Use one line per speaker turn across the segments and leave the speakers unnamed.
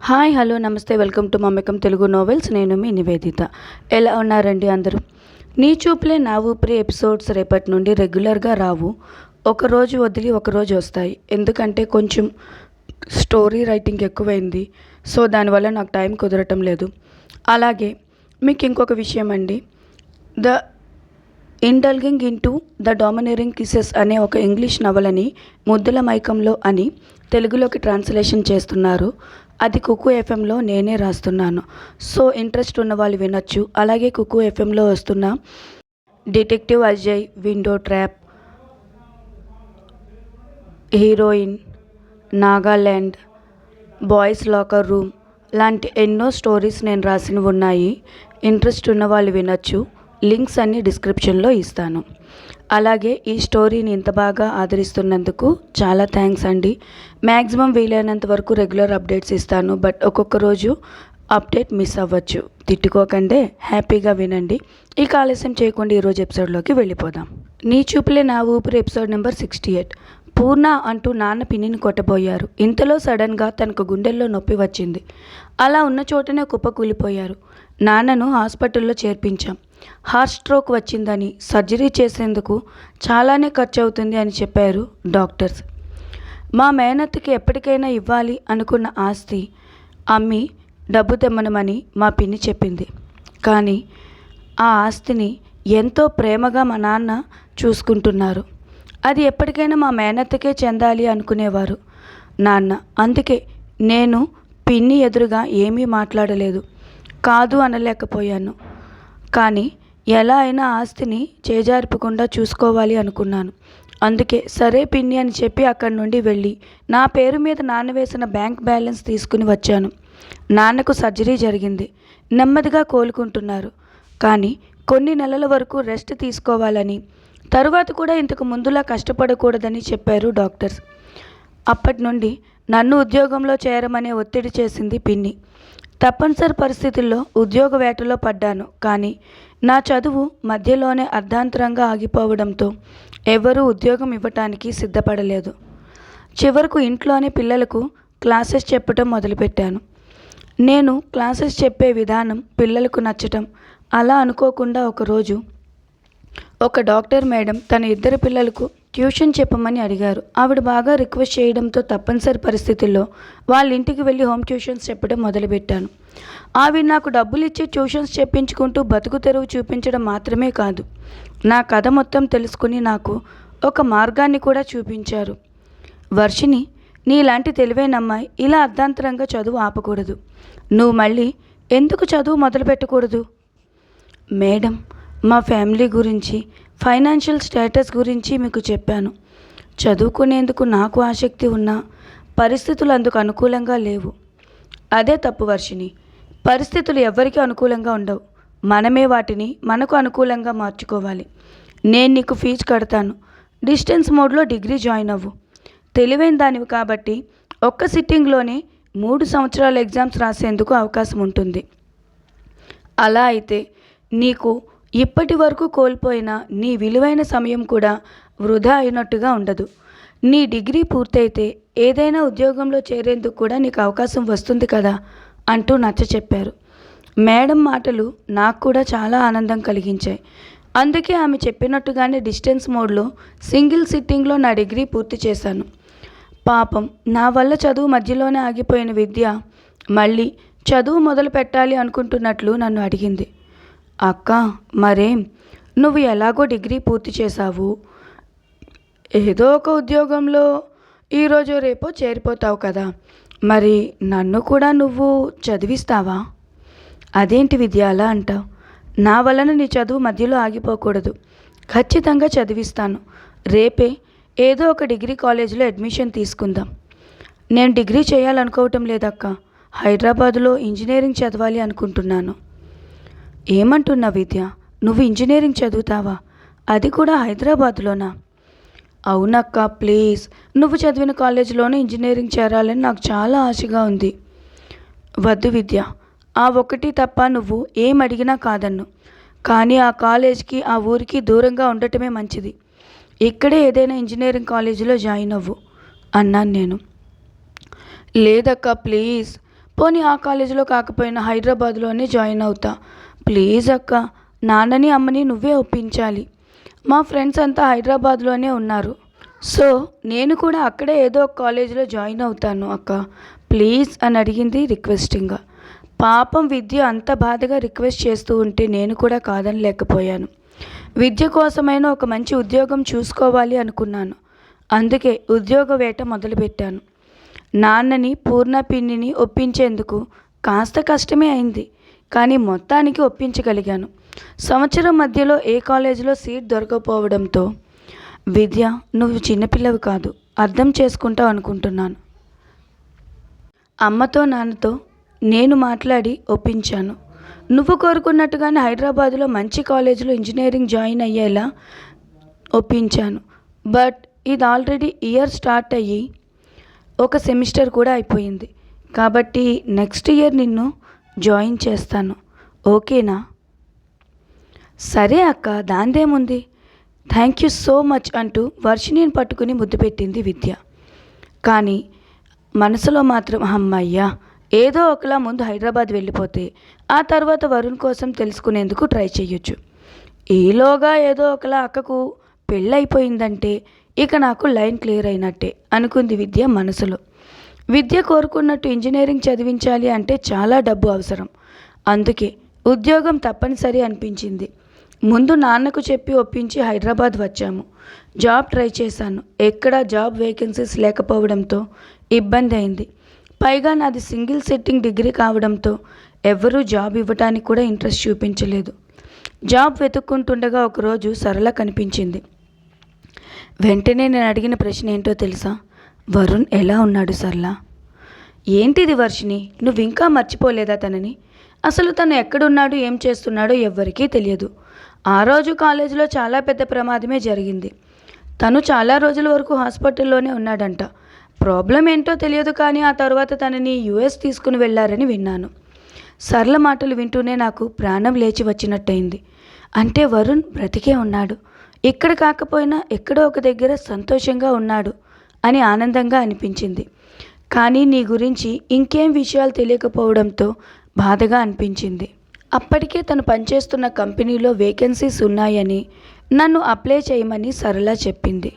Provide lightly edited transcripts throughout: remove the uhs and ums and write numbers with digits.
Hi hello నమస్తే welcome to మమ్మకం Telugu novels. నేను మీ నివేదిత. ఎలా ఉన్నారండి అందరూ? నీ చూపులే నా ఊపిరి ఎపిసోడ్స్ రేపటి నుండి రెగ్యులర్గా రావు. ఒకరోజు వదిలి ఒకరోజు వస్తాయి. ఎందుకంటే కొంచెం స్టోరీ రైటింగ్ ఎక్కువైంది. సో దానివల్ల నాకు టైం కుదరటం లేదు. అలాగే మీకు ఇంకొక విషయం అండి, ద ఇండల్గింగ్ ఇంటూ ద డామినేరింగ్ కిసెస్ అనే ఒక ఇంగ్లీష్ నవలని ముద్దుల మైకంలో అని తెలుగులోకి ట్రాన్స్లేషన్ చేస్తున్నారు. అది కుకు ఎఫ్ఎంలో నేనే రాస్తున్నాను. సో ఇంట్రెస్ట్ ఉన్న వాళ్ళు వినొచ్చు. అలాగే కుకు ఎఫ్ఎంలో వస్తున్న detective Ajay, window trap, heroine, Nagaland, boys locker room లాంటి ఎన్నో స్టోరీస్ నేను రాసినవి ఉన్నాయి. ఇంట్రెస్ట్ ఉన్న వాళ్ళు వినొచ్చు. లింక్స్ అన్నీ డిస్క్రిప్షన్లో ఇస్తాను. అలాగే ఈ స్టోరీని ఇంత బాగా ఆదరిస్తున్నందుకు చాలా థ్యాంక్స్ అండి. మ్యాక్సిమం వీలైనంత వరకు రెగ్యులర్ అప్డేట్స్ ఇస్తాను. బట్ ఒక్కొక్క రోజు అప్డేట్ మిస్ అవ్వచ్చు. తిట్టుకోకండి, హ్యాపీగా వినండి. ఇక ఆలస్యం చేయకుండా ఈరోజు ఎపిసోడ్లోకి వెళ్ళిపోదాం. నీ చూపులే నా ఊపిరి ఎపిసోడ్ నెంబర్ 68. పూర్ణ అంటూ నాన్న పిన్నిని కొట్టబోయారు. ఇంతలో సడన్గా తనకు గుండెల్లో నొప్పి వచ్చింది. అలా ఉన్న చోటనే కుప్పకూలిపోయారు. నాన్నను హాస్పిటల్లో చేర్పించాం. హార్ట్ స్ట్రోక్ వచ్చిందని, సర్జరీ చేసేందుకు చాలానే ఖర్చు అవుతుంది అని చెప్పారు డాక్టర్స్. మా మేనత్తకి ఎప్పటికైనా ఇవ్వాలి అనుకున్న ఆస్తి అమ్మి డబ్బు తెమ్మనమని మా పిన్ని చెప్పింది. కానీ ఆ ఆస్తిని ఎంతో ప్రేమగా మా నాన్న చూసుకుంటున్నారు. అది ఎప్పటికైనా మా మేనత్తకే చెందాలి అనుకునేవారు నాన్న. అందుకే నేను పిన్ని ఎదురుగా ఏమీ మాట్లాడలేదు. కాదు అనలేకపోయాను. కానీ ఎలా అయినా ఆస్తిని చేజార్పకుండా చూసుకోవాలి అనుకున్నాను. అందుకే సరే పిన్ని అని చెప్పి అక్కడి నుండి వెళ్ళి నా పేరు మీద నాన్న వేసిన బ్యాంక్ బ్యాలెన్స్ తీసుకుని వచ్చాను. నాన్నకు సర్జరీ జరిగింది. నెమ్మదిగా కోలుకుంటున్నారు. కానీ కొన్ని నెలల వరకు రెస్ట్ తీసుకోవాలని, తరువాత కూడా ఇంతకు ముందులా కష్టపడకూడదని చెప్పారు డాక్టర్స్. అప్పటి నుండి నన్ను ఉద్యోగంలో చేరమనే ఒత్తిడి చేసింది పిన్ని. తప్పనిసరి పరిస్థితుల్లో ఉద్యోగ వేటలో పడ్డాను. కానీ నా చదువు మధ్యలోనే అర్ధాంతరంగా ఆగిపోవడంతో ఎవరూ ఉద్యోగం ఇవ్వటానికి సిద్ధపడలేదు. చివరకు ఇంట్లోనే పిల్లలకు క్లాసెస్ చెప్పడం మొదలుపెట్టాను. నేను క్లాసెస్ చెప్పే విధానం పిల్లలకు నచ్చటం, అలా అనుకోకుండా ఒకరోజు ఒక డాక్టర్ మేడం తన ఇద్దరు పిల్లలకు ట్యూషన్ చెప్పమని అడిగారు. ఆవిడ బాగా రిక్వెస్ట్ చేయడంతో తప్పనిసరి పరిస్థితుల్లో వాళ్ళ ఇంటికి వెళ్ళి హోమ్ ట్యూషన్స్ చెప్పడం మొదలుపెట్టాను. ఆవిడ నాకు డబ్బులు ఇచ్చి ట్యూషన్స్ చెప్పించుకుంటూ బతుకు తెరువు చూపించడం మాత్రమే కాదు, నా కథ మొత్తం తెలుసుకుని నాకు ఒక మార్గాన్ని కూడా చూపించారు. వర్షిని, నీలాంటి తెలివైన అమ్మాయి ఇలా అర్ధాంతరంగా చదువు ఆపకూడదు. నువ్వు మళ్ళీ ఎందుకు చదువు మొదలు పెట్టకూడదు? మేడం, మా ఫ్యామిలీ గురించి, ఫైనాన్షియల్ స్టేటస్ గురించి మీకు చెప్పాను. చదువుకునేందుకు నాకు ఆసక్తి ఉన్నా పరిస్థితులు అందుకు అనుకూలంగా లేవు. అదే తప్పు వర్షిని. పరిస్థితులు ఎవరికి అనుకూలంగా ఉండవు. మనమే వాటిని మనకు అనుకూలంగా మార్చుకోవాలి. నేను నీకు ఫీజు కడతాను. డిస్టెన్స్ మోడ్లో డిగ్రీ జాయిన్ అవ్వు. తెలివైన దానివి కాబట్టి ఒక్క సిట్టింగ్లోనే 3 సంవత్సరాల ఎగ్జామ్స్ రాసేందుకు అవకాశం ఉంటుంది. అలా అయితే నీకు ఇప్పటి వరకు కోల్పోయిన నీ విలువైన సమయం కూడా వృధా అయినట్టుగా ఉండదు. నీ డిగ్రీ పూర్తయితే ఏదైనా ఉద్యోగంలో చేరేందుకు కూడా నీకు అవకాశం వస్తుంది కదా అంటూ నచ్చ చెప్పారు. మేడం మాటలు నాకు కూడా చాలా ఆనందం కలిగించాయి. అందుకే ఆమె చెప్పినట్టుగానే డిస్టెన్స్ మోడ్లో సింగిల్ సిట్టింగ్లో నా డిగ్రీ పూర్తి చేశాను. పాపం, నా వల్ల చదువు మధ్యలోనే ఆగిపోయిన విద్య మళ్ళీ చదువు మొదలు పెట్టాలి అనుకుంటున్నట్లు నన్ను అడిగింది. అక్క, మరేం, నువ్వు ఎలాగో డిగ్రీ పూర్తి చేశావు, ఏదో ఒక ఉద్యోగంలో ఈరోజు రేపో చేరిపోతావు కదా, మరి నన్ను కూడా నువ్వు చదివిస్తావా? అదేంటి విద్య అలా అంటావు? నా వలన నీ చదువు మధ్యలో ఆగిపోకూడదు. ఖచ్చితంగా చదివిస్తాను. రేపే ఏదో ఒక డిగ్రీ కాలేజీలో అడ్మిషన్ తీసుకుందాం. నేను డిగ్రీ చేయాలనుకోవటం లేదక్క. హైదరాబాదులో ఇంజనీరింగ్ చదవాలి అనుకుంటున్నాను. ఏమంటున్నా విద్య, నువ్వు ఇంజనీరింగ్ చదువుతావా? అది కూడా హైదరాబాద్లోనా? అవునక్క, ప్లీజ్, నువ్వు చదివిన కాలేజీలోనే ఇంజనీరింగ్ చేరాలని నాకు చాలా ఆశగా ఉంది. వద్దు విద్య, ఆ ఒక్కటి తప్ప నువ్వు ఏం అడిగినా కాదన్ను. కానీ ఆ కాలేజ్కి ఆ ఊరికి దూరంగా ఉండటమే మంచిది. ఇక్కడే ఏదైనా ఇంజనీరింగ్ కాలేజీలో జాయిన్ అవ్వు అన్నాను నేను. లేదక్క, ప్లీజ్, పోనీ ఆ కాలేజీలో కాకపోయినా హైదరాబాద్లోనే జాయిన్ అవుతా. ప్లీజ్ అక్క, నాన్నని అమ్మని నువ్వే ఒప్పించాలి. మా ఫ్రెండ్స్ అంతా హైదరాబాద్లోనే ఉన్నారు. సో నేను కూడా అక్కడే ఏదో ఒక కాలేజీలో జాయిన్ అవుతాను అక్క, ప్లీజ్ అని అడిగింది రిక్వెస్టింగ్గా. పాపం విద్య అంత బాధగా రిక్వెస్ట్ చేస్తూ ఉంటే నేను కూడా కాదని లేకపోయాను. విద్య కోసమైనా ఒక మంచి ఉద్యోగం చూసుకోవాలి అనుకున్నాను. అందుకే ఉద్యోగ వేట మొదలుపెట్టాను. నాన్నని, పూర్ణ పిన్నిని ఒప్పించేందుకు కాస్త కష్టమే అయింది, కానీ మొత్తానికి ఒప్పించగలిగాను. సంవత్సరం మధ్యలో ఏ కాలేజీలో సీట్ దొరకపోవడంతో, విద్య నువ్వు చిన్నపిల్లవి కాదు, అర్థం చేసుకుంటావు అనుకుంటున్నాను. అమ్మతో నాన్నతో నేను మాట్లాడి ఒప్పించాను. నువ్వు కోరుకున్నట్టుగానే హైదరాబాదులో మంచి కాలేజీలో ఇంజనీరింగ్ జాయిన్ అయ్యేలా ఒప్పించాను. బట్ ఇది ఆల్రెడీ ఇయర్ స్టార్ట్ అయ్యి ఒక సెమిస్టర్ కూడా అయిపోయింది. కాబట్టి నెక్స్ట్ ఇయర్ నిన్ను జాయిన్ చేస్తాను, ఓకేనా? సరే అక్క, దాందేముంది, థ్యాంక్ యూ సో మచ్ అంటూ వర్షిణిని పట్టుకుని ముద్దు పెట్టింది విద్య. కానీ మనసులో మాత్రం అమ్మయ్యా, ఏదో ఒకలా ముందు హైదరాబాద్ వెళ్ళిపోతే ఆ తర్వాత వరుణ్ కోసం తెలుసుకునేందుకు ట్రై చేయొచ్చు. ఈలోగా ఏదో ఒకలా అక్కకు పెళ్ళైపోయిందంటే ఇక నాకు లైన్ క్లియర్ అయినట్టే అనుకుంది విద్య మనసులో. విద్య కోరుకున్నట్టు ఇంజనీరింగ్ చదివించాలి అంటే చాలా డబ్బు అవసరం. అందుకే ఉద్యోగం తప్పనిసరి అనిపించింది. ముందు నాన్నకు చెప్పి ఒప్పించి హైదరాబాద్ వచ్చాము. జాబ్ ట్రై చేశాను. ఎక్కడా జాబ్ వేకెన్సీస్ లేకపోవడంతో ఇబ్బంది అయింది. పైగా నాది సింగిల్ సిట్టింగ్ డిగ్రీ కావడంతో ఎవరూ జాబ్ ఇవ్వటానికి కూడా ఇంట్రెస్ట్ చూపించలేదు. జాబ్ వెతుక్కుంటుండగా ఒకరోజు సరళ కనిపించింది. వెంటనే నేను అడిగిన ప్రశ్న ఏంటో తెలుసా? వరుణ్ ఎలా ఉన్నాడు సరళ? ఏంటిది వర్షిణి, నువ్వు ఇంకా మర్చిపోలేదా తనని? అసలు తను ఎక్కడున్నాడు, ఏం చేస్తున్నాడో ఎవ్వరికీ తెలియదు. ఆ రోజు కాలేజీలో చాలా పెద్ద ప్రమాదమే జరిగింది. తను చాలా రోజుల వరకు హాస్పిటల్లోనే ఉన్నాడంట. ప్రాబ్లం ఏంటో తెలియదు, కానీ ఆ తర్వాత తనని యుఎస్ తీసుకుని వెళ్ళారని విన్నాను. సరళ మాటలు వింటూనే నాకు ప్రాణం లేచి వచ్చినట్టయింది. అంటే వరుణ్ బ్రతికే ఉన్నాడు, ఇక్కడ కాకపోయినా ఎక్కడో ఒక దగ్గర సంతోషంగా ఉన్నాడు అని ఆనందంగా అనిపించింది. కానీ నీ గురించి ఇంకేం విషయాలు తెలియకపోవడంతో బాధగా అనిపించింది. అప్పటికే తను పనిచేస్తున్న కంపెనీలో వేకెన్సీస్ ఉన్నాయని నన్ను అప్లై చేయమని సరళ చెప్పింది.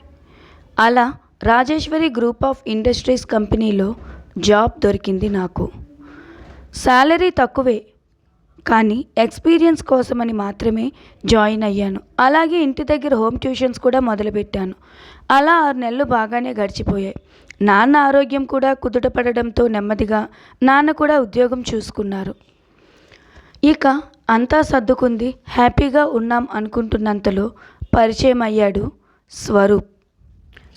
అలా రాజేశ్వరి గ్రూప్ ఆఫ్ ఇండస్ట్రీస్ కంపెనీలో జాబ్ దొరికింది నాకు. శాలరీ తక్కువే, కానీ ఎక్స్పీరియన్స్ కోసమని మాత్రమే జాయిన్ అయ్యాను. అలాగే ఇంటి దగ్గర హోమ్ ట్యూషన్స్ కూడా మొదలుపెట్టాను. అలా 6 నెలలు బాగానే గడిచిపోయాయి. నాన్న ఆరోగ్యం కూడా కుదుటపడడంతో నెమ్మదిగా నాన్న కూడా ఉద్యోగం చూసుకున్నారు. ఇక అంతా సర్దుకుంది, హ్యాపీగా ఉన్నాం అనుకుంటున్నంతలో పరిచయం అయ్యాడు స్వరూప్.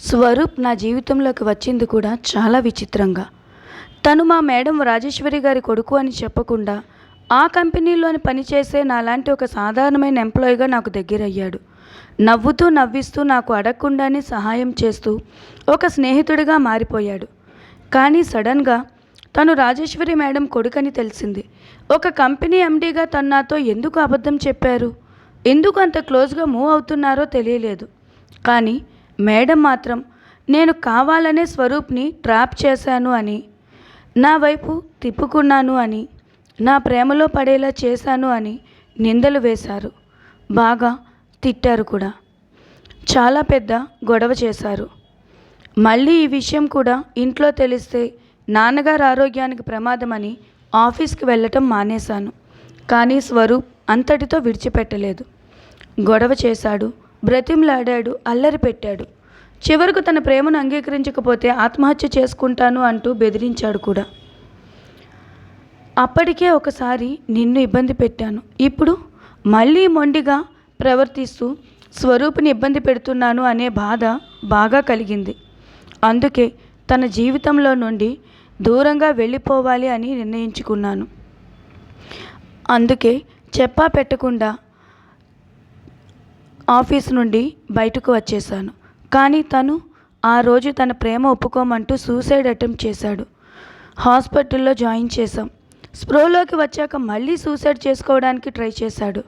స్వరూప్ నా జీవితంలోకి వచ్చింది కూడా చాలా విచిత్రంగా. తను మా మేడం రాజేశ్వరి గారి కొడుకు అని చెప్పకుండా ఆ కంపెనీలోని పనిచేసే నాలాంటి ఒక సాధారణమైన ఎంప్లాయీగా నాకు దగ్గరయ్యాడు. నవ్వుతూ నవ్విస్తూ నాకు అడగకుండానే సహాయం చేస్తూ ఒక స్నేహితుడిగా మారిపోయాడు. కానీ సడన్గా తను రాజేశ్వరి మేడం కొడుకని తెలిసింది. ఒక కంపెనీ ఎండీగా తను నాతో ఎందుకు అబద్ధం చెప్పారు, ఎందుకు అంత క్లోజ్గా మూవ్ అవుతున్నారో తెలియలేదు. కానీ మేడం మాత్రం నేను కావాలనే స్వరూప్ని ట్రాప్ చేశాను అని, నా వైపు తిప్పుకున్నాను అని, నా ప్రేమలో పడేలా చేశాను అని నిందలు వేశారు. బాగా తిట్టారు కూడా. చాలా పెద్ద గొడవ చేశారు. మళ్ళీ ఈ విషయం కూడా ఇంట్లో తెలిస్తే నాన్నగారు ఆరోగ్యానికి ప్రమాదమని ఆఫీస్కి వెళ్ళటం మానేశాను. కానీ స్వరూప్ అంతటితో విడిచిపెట్టలేదు. గొడవ చేశాడు, బ్రతిమలాడాడు, అల్లరి పెట్టాడు. చివరకు తన ప్రేమను అంగీకరించకపోతే ఆత్మహత్య చేసుకుంటాను అంటూ బెదిరించాడు కూడా. అప్పటికే ఒకసారి నిన్ను ఇబ్బంది పెట్టాను, ఇప్పుడు మళ్ళీ మొండిగా ప్రవర్తిస్తూ స్వరూపుని ఇబ్బంది పెడుతున్నాను అనే బాధ బాగా కలిగింది. అందుకే తన జీవితంలో నుండి దూరంగా వెళ్ళిపోవాలి అని నిర్ణయించుకున్నాను. అందుకే చెప్పా పెట్టకుండా ఆఫీస్ నుండి బయటకు వచ్చేసాను. కానీ తను ఆ రోజు తన ప్రేమ ఒప్పుకోమంటూ సూసైడ్ అటెంప్ట్ చేశాడు. హాస్పిటల్లో జాయిన్ చేశాం. స్ప్రోలోకి వచ్చాక మళ్ళీ సూసైడ్ చేసుకోవడానికి ట్రై చేశాడు.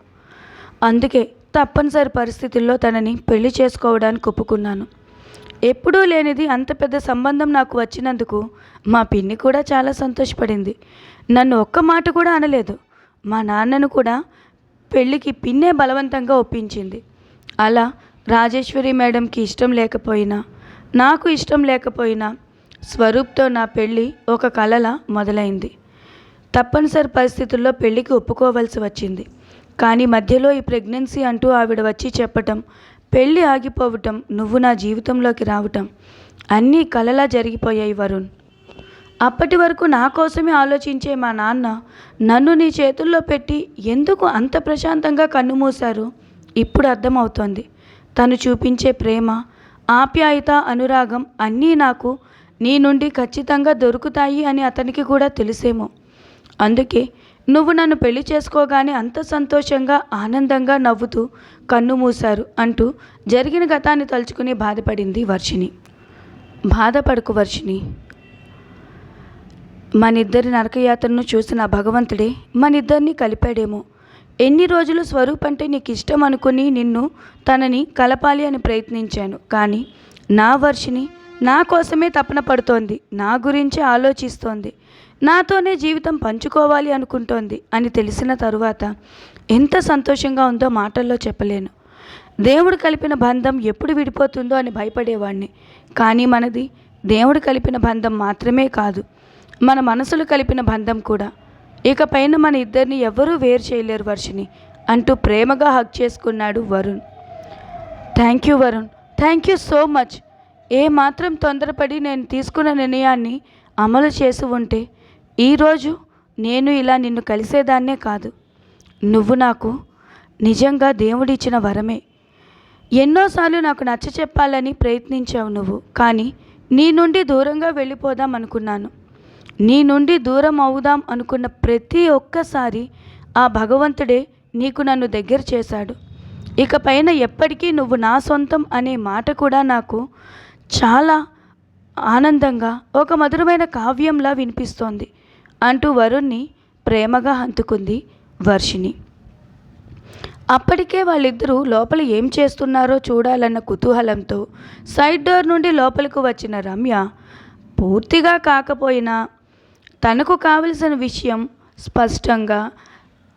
అందుకే తప్పనిసరి పరిస్థితుల్లో తనని పెళ్లి చేసుకోవడానికి ఒప్పుకున్నాను. ఎప్పుడూ లేనిది అంత పెద్ద సంబంధం నాకు వచ్చినందుకు మా పిన్ని కూడా చాలా సంతోషపడింది. నన్ను ఒక్క మాట కూడా అనలేదు. మా నాన్నను కూడా పెళ్ళికి పిన్నే బలవంతంగా ఒప్పించింది. అలా రాజేశ్వరి మేడంకి ఇష్టం లేకపోయినా, నాకు ఇష్టం లేకపోయినా స్వరూప్తో నా పెళ్ళి ఒక కలలా మొదలైంది. తప్పనిసరి పరిస్థితుల్లో పెళ్ళికి ఒప్పుకోవాల్సి వచ్చింది. కానీ మధ్యలో ఈ ప్రెగ్నెన్సీ అంటూ ఆవిడ వచ్చి చెప్పటం, పెళ్ళి ఆగిపోవటం, నువ్వు నా జీవితంలోకి రావటం అన్నీ కలలా జరిగిపోయాయి వరుణ్. అప్పటి వరకు నా కోసమే ఆలోచించే మా నాన్న నన్ను నీ చేతుల్లో పెట్టి ఎందుకు అంత ప్రశాంతంగా కన్నుమూశారు ఇప్పుడు అర్థమవుతోంది. తను చూపించే ప్రేమ, ఆప్యాయత, అనురాగం అన్నీ నాకు నీ నుండి ఖచ్చితంగా దొరుకుతాయి అని అతనికి కూడా తెలిసేమో. అందుకే నువ్వు నన్ను పెళ్లి చేసుకోగానే అంత సంతోషంగా, ఆనందంగా నవ్వుతూ కన్ను మూశారు అంటూ జరిగిన గతాన్ని తలుచుకుని బాధపడింది వర్షిణి. బాధపడకు వర్షిణి, మనిద్దరి నరకయాత్రను చూసిన భగవంతుడే మనిద్దరిని కలిపాడేమో. ఎన్ని రోజులు స్వరూప్ అంటే నీకు ఇష్టం అనుకుని నిన్ను తనని కలపాలి అని ప్రయత్నించాను. కానీ నా వర్షిణి నా కోసమే తపన పడుతోంది, నా గురించే ఆలోచిస్తోంది, నాతోనే జీవితం పంచుకోవాలి అనుకుంటోంది అని తెలిసిన తరువాత ఎంత సంతోషంగా ఉందో మాటల్లో చెప్పలేను. దేవుడు కలిపిన బంధం ఎప్పుడు విడిపోతుందో అని భయపడేవాడిని. కానీ మనది దేవుడు కలిపిన బంధం మాత్రమే కాదు, మన మనసులు కలిపిన బంధం కూడా. ఇకపైన మన ఇద్దరిని ఎవ్వరూ వేరు చేయలేరు వర్షిణి అంటూ ప్రేమగా హగ్ చేసుకున్నాడు Varun. Thank you Varun, thank you so much. ఏమాత్రం తొందరపడి నేను తీసుకున్న నిర్ణయాన్ని అమలు చేసి ఉంటే ఈరోజు నేను ఇలా నిన్ను కలిసేదాన్నే కాదు. నువ్వు నాకు నిజంగా దేవుడిచ్చిన వరమే. ఎన్నోసార్లు నాకు నచ్చ చెప్పాలని ప్రయత్నించావు నువ్వు. కానీ నీ నుండి దూరంగా వెళ్ళిపోదాం అనుకున్నాను. నీ నుండి దూరం అవుదాం అనుకున్న ప్రతి ఒక్కసారి ఆ భగవంతుడే నీకు నన్ను దగ్గర చేశాడు. ఇకపైన ఎప్పటికీ నువ్వు నా సొంతం అనే మాట కూడా నాకు చాలా ఆనందంగా, ఒక మధురమైన కావ్యంలా వినిపిస్తోంది అంటూ వరుణ్ణి ప్రేమగా హత్తుకుంది వర్షిణి. అప్పటికే వాళ్ళిద్దరూ లోపల ఏం చేస్తున్నారో చూడాలన్న కుతూహలంతో సైడ్ డోర్ నుండి లోపలికి వచ్చిన రమ్య పూర్తిగా కాకపోయినా తనకు కావలసిన విషయం స్పష్టంగా,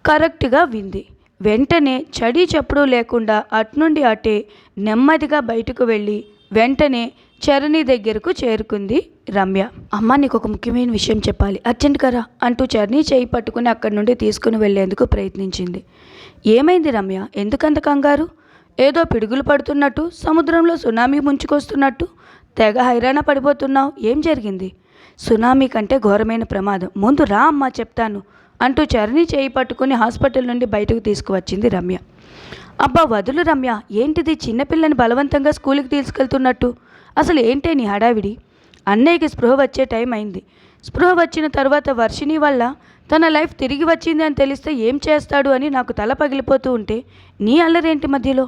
కరెక్ట్గా వింది. వెంటనే చడి చప్పుడు లేకుండా అట్నుండి అటే నెమ్మదిగా బయటకు వెళ్ళి వెంటనే చరణి దగ్గరకు చేరుకుంది రమ్య. అమ్మ, నీకు ఒక ముఖ్యమైన విషయం చెప్పాలి, అర్జెంట్ కదా అంటూ చరణి చేయి పట్టుకుని అక్కడి నుండి తీసుకుని వెళ్లేందుకు ప్రయత్నించింది. ఏమైంది రమ్య, ఎందుకంత కంగారు? ఏదో పిడుగులు పడుతున్నట్టు, సముద్రంలో సునామీ ముంచుకొస్తున్నట్టు తెగ హైరాణ పడిపోతున్నావు. ఏం జరిగింది? సునామీ కంటే ఘోరమైన ప్రమాదం. ముందు రా అమ్మా చెప్తాను అంటూ చరణి చేయి పట్టుకుని హాస్పిటల్ నుండి బయటకు తీసుకువచ్చింది రమ్య. అబ్బా వదులు రమ్య, ఏంటిది చిన్నపిల్లని బలవంతంగా స్కూల్కి తీసుకెళ్తున్నట్టు? అసలు ఏంటే నీ హడావిడి? అన్నయ్యకి స్పృహ వచ్చే టైం అయింది. స్పృహ వచ్చిన తర్వాత వర్షిణి వల్ల తన లైఫ్ తిరిగి వచ్చింది అని తెలిస్తే ఏం చేస్తాడు అని నాకు తల పగిలిపోతూ ఉంటే నీ అల్లరేంటి మధ్యలో?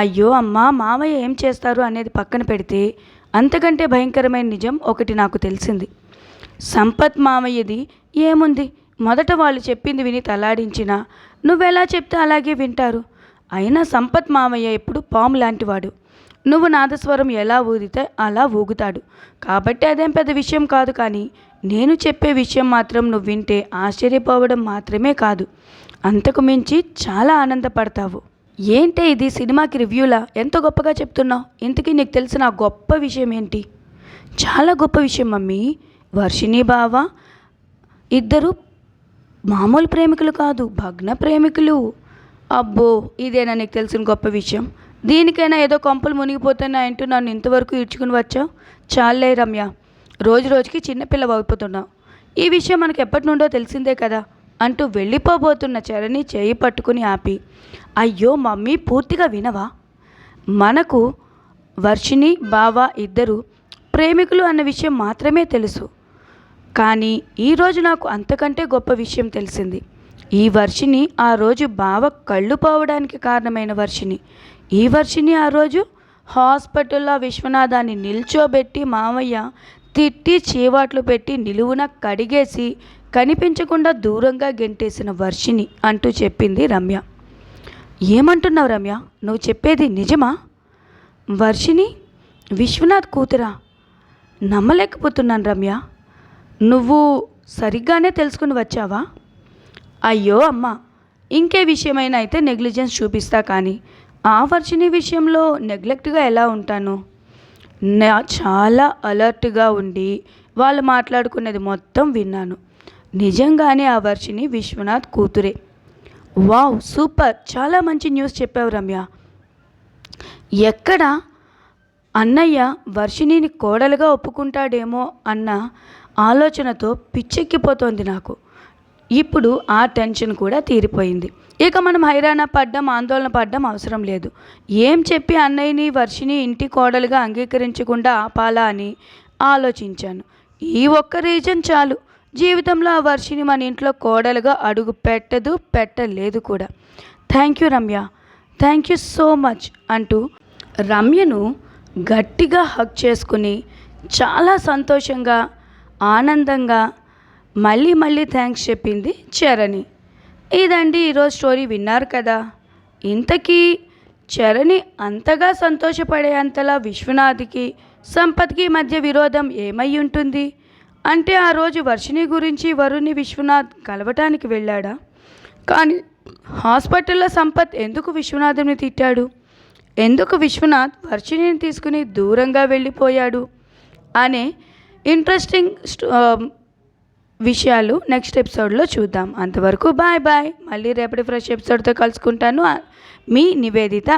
అయ్యో అమ్మా, మామయ్య ఏం చేస్తారు అనేది పక్కన పెడితే అంతకంటే భయంకరమైన నిజం ఒకటి నాకు తెలిసింది. సంపత్ మామయ్యది ఏముంది, మొదట వాళ్ళు చెప్పింది విని తలాడించినా నువ్వెలా చెప్తే అలాగే వింటారు. అయినా సంపత్ మామయ్య ఎప్పుడు పాము లాంటివాడు. నువ్వు నాదస్వరం ఎలా ఊదితే అలా ఊగుతాడు. కాబట్టి అదేం పెద్ద విషయం కాదు. కానీ నేను చెప్పే విషయం మాత్రం నువ్వు వింటే ఆశ్చర్యపోవడం మాత్రమే కాదు, అంతకు మించి చాలా ఆనందపడతావు. ఏంటే ఇది సినిమాకి రివ్యూలా ఎంత గొప్పగా చెప్తున్నావు? ఇంతకీ నీకు తెలిసిన ఆ గొప్ప విషయం ఏంటి? చాలా గొప్ప విషయం మమ్మీ. వర్షిణి బావ ఇద్దరు మామూలు ప్రేమికులు కాదు, భగ్న ప్రేమికులు. అబ్బో, ఇదేనా నీకు తెలిసిన గొప్ప విషయం? దీనికైనా ఏదో కొంపలు మునిగిపోతున్నా అంటూ నన్ను ఇంతవరకు ఈడ్చుకుని వచ్చావు. చాలే రమ్య, రోజు రోజుకి చిన్నపిల్లవ అయిపోతున్నావు. ఈ విషయం మనకు ఎప్పటి నుండో తెలిసిందే కదా అంటూ వెళ్ళిపోబోతున్న చరణి చేయి పట్టుకుని ఆపి, అయ్యో మమ్మీ, పూర్తిగా వినవా? మనకు వర్షిణి బావ ఇద్దరు ప్రేమికులు అన్న విషయం మాత్రమే తెలుసు. కానీ ఈరోజు నాకు అంతకంటే గొప్ప విషయం తెలిసింది. ఈ వర్షిణి ఆ రోజు బావ కళ్ళు పోవడానికి కారణమైన వర్షిణి. ఈ వర్షిణి ఆ రోజు హాస్పిటల్లో విశ్వనాథాన్ని నిల్చోబెట్టి మామయ్య తిట్టి చీవాట్లు పెట్టి నిలువున కడిగేసి కనిపించకుండా దూరంగా గెంటేసిన వర్షిణి అంటూ చెప్పింది రమ్య. ఏమంటున్నావు రమ్య, నువ్వు చెప్పేది నిజమా? వర్షిణి విశ్వనాథ్ కూతురా? నమ్మలేకపోతున్నాను రమ్య. నువ్వు సరిగ్గానే తెలుసుకుని వచ్చావా? అయ్యో అమ్మ, ఇంకే విషయమైనా అయితే నెగ్లిజెన్స్ చూపిస్తా, కానీ ఆ వర్షిని విషయంలో నెగ్లెక్ట్గా ఎలా ఉంటాను? చాలా అలర్ట్గా ఉండి వాళ్ళు మాట్లాడుకునేది మొత్తం విన్నాను. నిజంగానే ఆ వర్షిని విశ్వనాథ్ కూతురే. వావ్, సూపర్, చాలా మంచి న్యూస్ చెప్పావు రమ్య. ఎక్కడ అన్నయ్య వర్షిణిని కోడలుగా ఒప్పుకుంటాడేమో అన్న ఆలోచనతో పిచ్చెక్కిపోతోంది నాకు. ఇప్పుడు ఆ టెన్షన్ కూడా తీరిపోయింది. ఇక మనం హైరాణ పడ్డం, ఆందోళన పడ్డం అవసరం లేదు. ఏం చెప్పి అన్నయ్యని వర్షిని ఇంటి కోడలుగా అంగీకరించకుండా ఆపాలా అని ఆలోచించాను. ఈ ఒక్క రీజన్ చాలు. జీవితంలో ఆ వర్షిని మన ఇంట్లో కోడలుగా అడుగు పెట్టదు, పెట్టలేదు కూడా. Thank you Ramya, thank you so much అంటూ రమ్యను గట్టిగా హగ్ చేసుకుని చాలా సంతోషంగా, ఆనందంగా మళ్ళీ మళ్ళీ థ్యాంక్స్ చెప్పింది చరణి. ఇదండి ఈరోజు స్టోరీ. విన్నారు కదా. ఇంతకీ చరణి అంతగా సంతోషపడేంతలా విశ్వనాథ్కి సంపత్కి మధ్య విరోధం ఏమై ఉంటుంది? అంటే ఆ రోజు వర్షిని గురించి వరుణ్ని విశ్వనాథ్ కలవటానికి వెళ్ళాడా? కానీ హాస్పిటల్లో సంపత్ ఎందుకు విశ్వనాథుని తిట్టాడు? ఎందుకు విశ్వనాథ్ వర్షిణిని తీసుకుని దూరంగా వెళ్ళిపోయాడు అనే ఇంట్రెస్టింగ్ విషయాలు నెక్స్ట్ ఎపిసోడ్లో చూద్దాం. అంతవరకు బాయ్ బాయ్. మళ్ళీ రేపటి ఫ్రెష్ ఎపిసోడ్తో కలుసుకుంటాను. మీ నివేదిత.